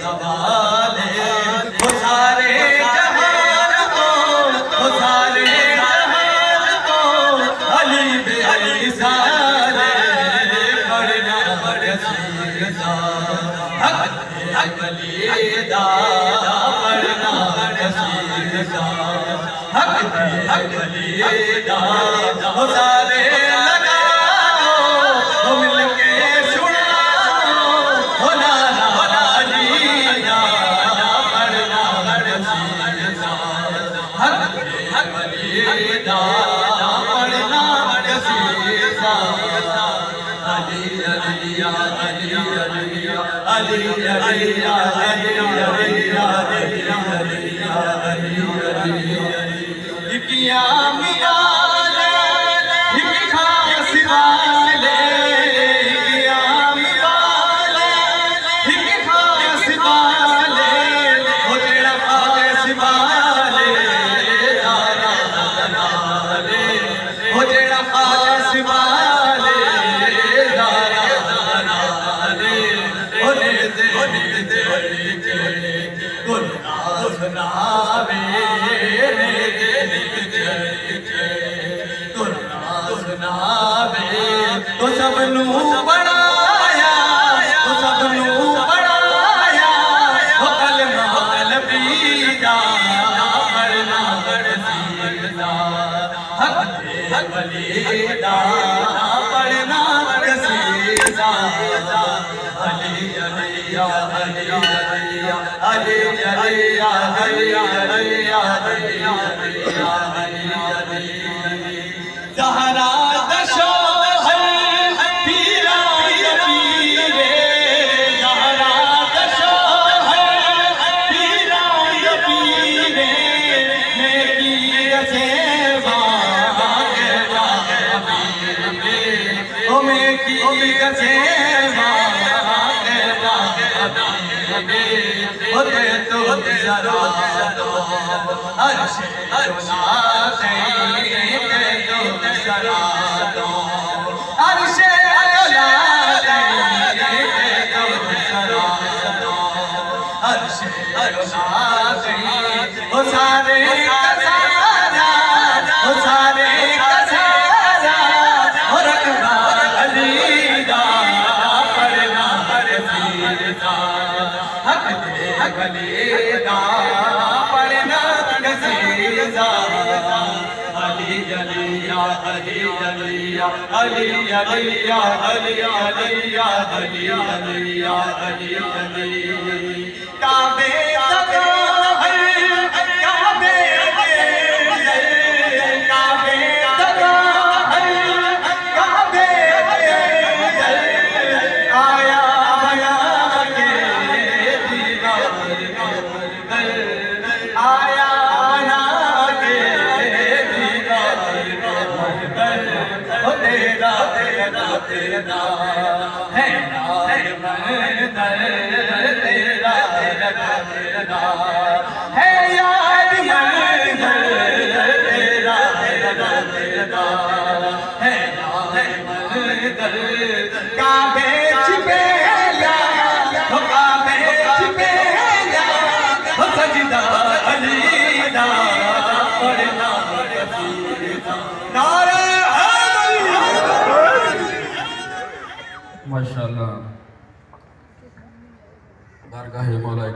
زوالے وہ سارے جہان کو، وہ سارے جہان کو علی بے سارے پڑھنا رسیدہ حق علی دا پڑھنا رسیدہ حق علی دا وہ سارے تو سب نو بڑھایا، تو سب نو بڑھایا، وہ کلمہ نبیدہ پڑھنا رسیدہ حق علی دا پڑھنا رسیدہ علی علی یا علی علی یا علی علی یا علی علی یا علی علی زہرا علی علی یا علی علی یا علی علی یا علی علی کعبے تک کعبے کعبے تک کعبے آیا بنا کے دیدار آیا بنا کے دیدار تیرا تیرا تیرا ہے نار مندر تیرا تیرا تیرا ہے یار مندر تیرا تیرا تیرا ہے نار مندر کعبے چھپے یا وہ کعبے چھپے یا وہ سجدہ علی دا پڑھنا رسیدہ نعرہ ماشاءاللہ بارگاہ مولا